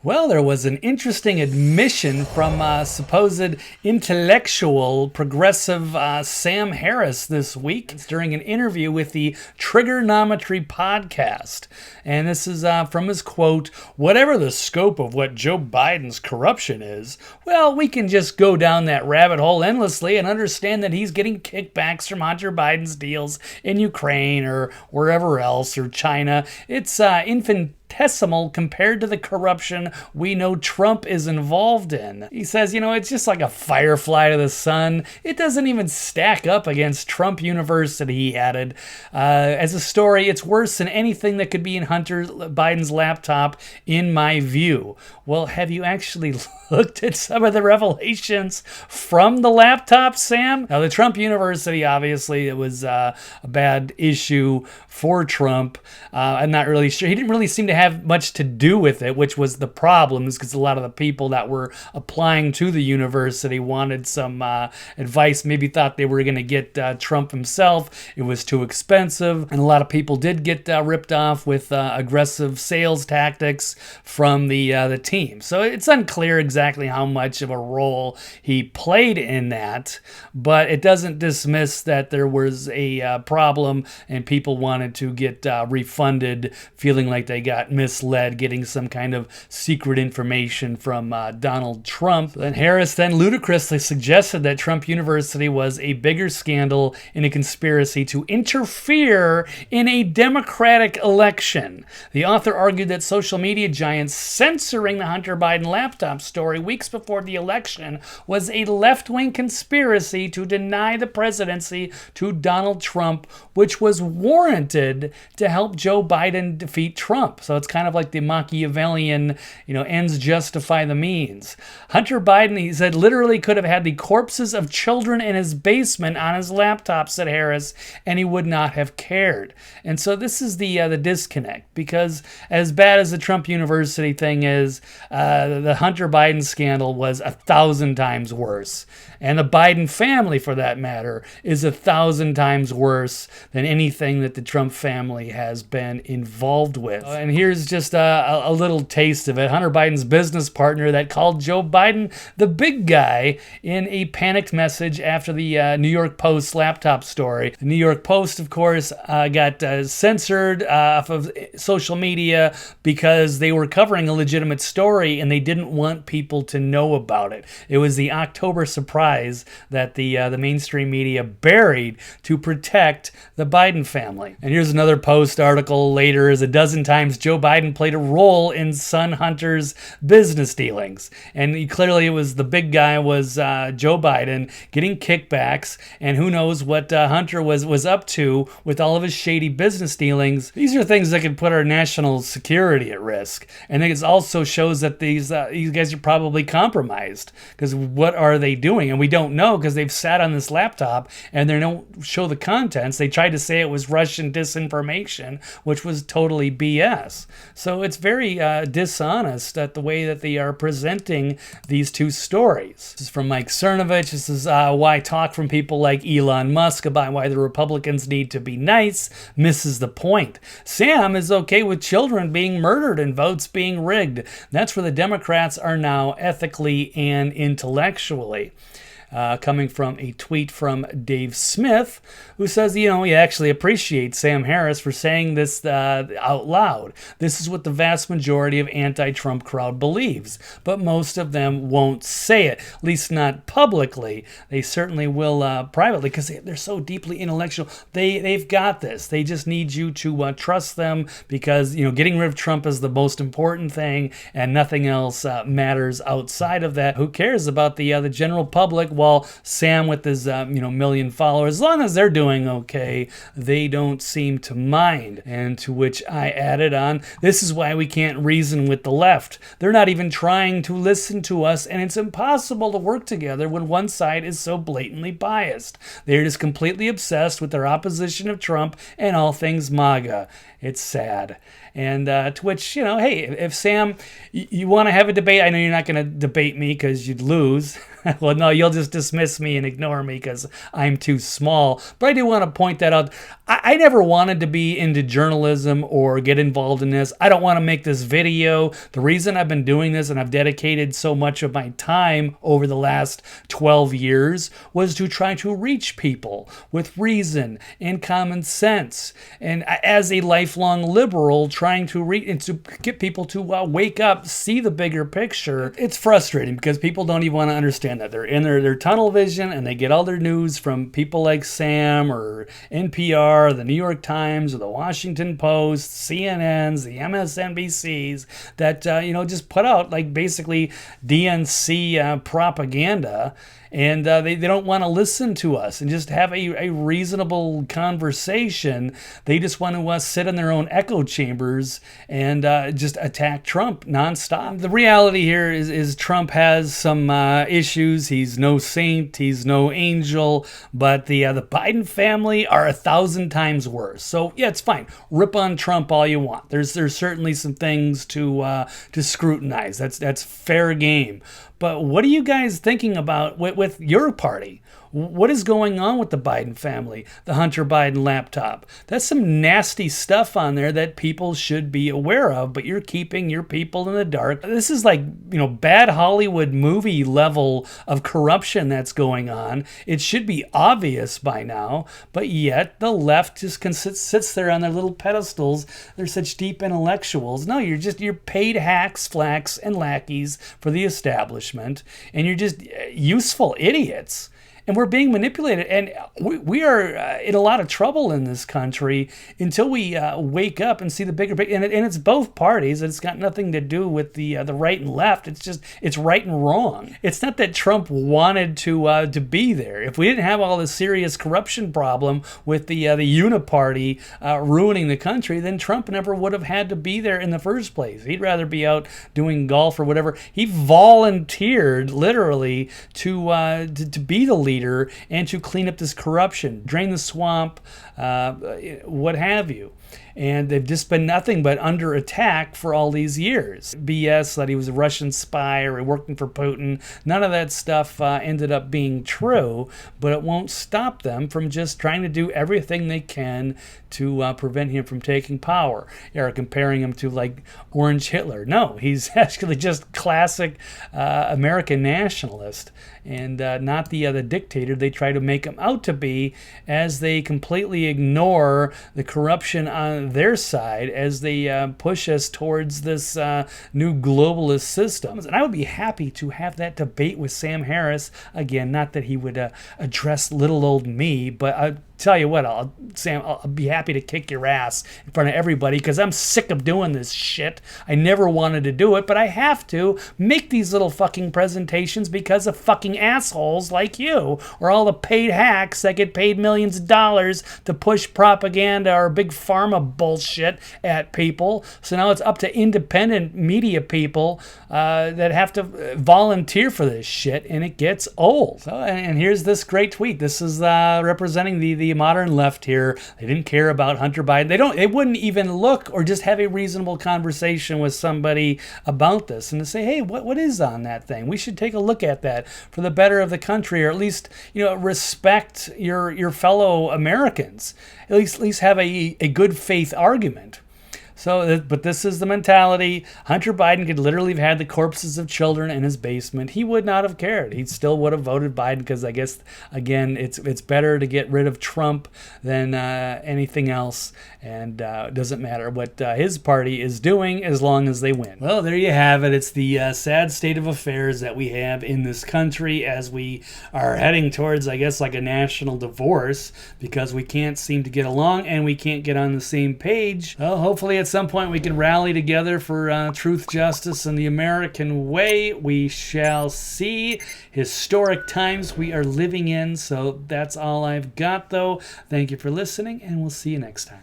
Well, there was an interesting admission from supposed intellectual progressive Sam Harris this week during an interview with the Trigonometry podcast. And this is from his quote, "Whatever the scope of what Joe Biden's corruption is, well, we can just go down that rabbit hole endlessly and understand that he's getting kickbacks from Hunter Biden's deals in Ukraine or wherever else, or China. It's infinitesimal compared to the corruption we know Trump is involved in." He says, it's just like a firefly to the sun. It doesn't even stack up against Trump University, he added. As a story, it's worse than anything that could be in Hunter Biden's laptop, in my view. Well, have you actually looked at some of the revelations from the laptop, Sam? Now, the Trump University, obviously, it was a bad issue for Trump. I'm not really sure. He didn't really seem to have much to do with it, which was the problem, is because a lot of the people that were applying to the university wanted some advice, maybe thought they were going to get Trump himself. It was too expensive, and a lot of people did get ripped off with aggressive sales tactics from the team. So it's unclear exactly how much of a role he played in that, but it doesn't dismiss that there was a problem and people wanted to get refunded, feeling like they got misled, getting some kind of secret information from Donald Trump. And Harris then ludicrously suggested that Trump University was a bigger scandal in a conspiracy to interfere in a Democratic election. The author argued that social media giants censoring the Hunter Biden laptop story weeks before the election was a left-wing conspiracy to deny the presidency to Donald Trump, which was warranted to help Joe Biden defeat Trump. So it's kind of like the Machiavellian, ends justify the means. Hunter Biden, he said, literally could have had the corpses of children in his basement on his laptop, said Harris, and he would not have cared. And so this is the disconnect, because as bad as the Trump University thing is, the Hunter Biden scandal was 1,000 times worse. And the Biden family, for that matter, is 1,000 times worse than anything that the Trump family has been involved with. And here's just a little taste of it. Hunter Biden's business partner that called Joe Biden the big guy in a panicked message after the New York Post laptop story. The New York Post, of course, got censored off of social media because they were covering a legitimate story and they didn't want people to know about it. It was the October surprise that the mainstream media buried to protect the Biden family. And here's another Post article later: is a dozen times Joe Biden played a role in son Hunter's business dealings. And clearly it was the big guy was Joe Biden getting kickbacks, and who knows what Hunter was up to with all of his shady business dealings. These are things that could put our national security at risk. And it also shows that these guys are probably compromised, because what are they doing? And we don't know, because they've sat on this laptop and they don't show the contents. They tried to say it was Russian disinformation, which was totally BS. So it's very dishonest at the way that they are presenting these two stories. This is from Mike Cernovich. This is why talk from people like Elon Musk about why the Republicans need to be nice misses the point. Sam is okay with children being murdered and votes being rigged. That's where the Democrats are now, ethically and intellectually. Coming from a tweet from Dave Smith, who says, he actually appreciates Sam Harris for saying this out loud. This is what the vast majority of anti-Trump crowd believes, but most of them won't say it, at least not publicly. They certainly will privately, because they're so deeply intellectual. They've got this. They just need you to trust them, because getting rid of Trump is the most important thing, and nothing else matters outside of that. Who cares about the general public? While Sam with his million followers, as long as they're doing okay, they don't seem to mind. And to which I added on, this is why we can't reason with the left. They're not even trying to listen to us, and it's impossible to work together when one side is so blatantly biased. They're just completely obsessed with their opposition of Trump and all things MAGA. It's sad. And to which, hey, if Sam, you want to have a debate, I know you're not going to debate me because you'd lose. Well, no, you'll just just dismiss me and ignore me because I'm too small. But I do want to point that out. I never wanted to be into journalism or get involved in this. I don't want to make this video. The reason I've been doing this and I've dedicated so much of my time over the last 12 years was to try to reach people with reason and common sense. And as a lifelong liberal, trying to get people to wake up, see the bigger picture. It's frustrating because people don't even want to understand that. They're in their tunnel vision and they get all their news from people like Sam or NPR, the New York Times, or the Washington Post, CNNs, the MSNBCs that just put out like basically DNC propaganda. And they don't want to listen to us and just have a reasonable conversation. They just want to sit in their own echo chambers and just attack Trump nonstop. The reality here is Trump has some issues. He's no saint. He's no angel. But the Biden family are 1,000 times worse. So yeah, it's fine. Rip on Trump all you want. There's certainly some things to scrutinize. That's fair game. But what are you guys thinking about with your party? What is going on with the Biden family, the Hunter Biden laptop? That's some nasty stuff on there that people should be aware of, but you're keeping your people in the dark. This is like, bad Hollywood movie level of corruption that's going on. It should be obvious by now, but yet the left just sits there on their little pedestals. They're such deep intellectuals. No, you're paid hacks, flacks, and lackeys for the establishment, and you're just useful idiots. And we're being manipulated, and we are in a lot of trouble in this country until we wake up and see the bigger picture. And it's both parties. It's got nothing to do with the right and left. It's right and wrong. It's not that Trump wanted to be there. If we didn't have all this serious corruption problem with the uniparty ruining the country, then Trump never would have had to be there in the first place. He'd rather be out doing golf or whatever. He volunteered literally to be the leader and to clean up this corruption, drain the swamp, what have you. And they've just been nothing but under attack for all these years. BS that he was a Russian spy or working for Putin. None of that stuff ended up being true, but it won't stop them from just trying to do everything they can to prevent him from taking power. Or comparing him to like Orange Hitler. No, he's actually just classic American nationalist and not the dictator they try to make him out to be, as they completely ignore the corruption on their side as they push us towards this new globalist system. And I would be happy to have that debate with Sam Harris. Again, not that he would address little old me, but tell you what, Sam, I'll be happy to kick your ass in front of everybody because I'm sick of doing this shit. I never wanted to do it, but I have to make these little fucking presentations because of fucking assholes like you, or all the paid hacks that get paid millions of dollars to push propaganda or big pharma bullshit at people. So now it's up to independent media people that have to volunteer for this shit, and it gets old. So, and here's this great tweet. This is representing the modern left here. They didn't care about Hunter Biden. They wouldn't even look or just have a reasonable conversation with somebody about this and to say, hey, what is on that thing? We should take a look at that for the better of the country, or at least respect your fellow Americans. At least have a good faith argument. So, but this is the mentality. Hunter Biden could literally have had the corpses of children in his basement. He would not have cared. He still would have voted Biden because I guess, again, it's better to get rid of Trump than anything else. And it doesn't matter what his party is doing as long as they win. Well, there you have it. It's the sad state of affairs that we have in this country as we are heading towards, I guess, like a national divorce because we can't seem to get along and we can't get on the same page. Well, hopefully at some point we can rally together for truth, justice, and the American way. We shall see. Historic times we are living in. So that's all I've got, though. Thank you for listening, and we'll see you next time.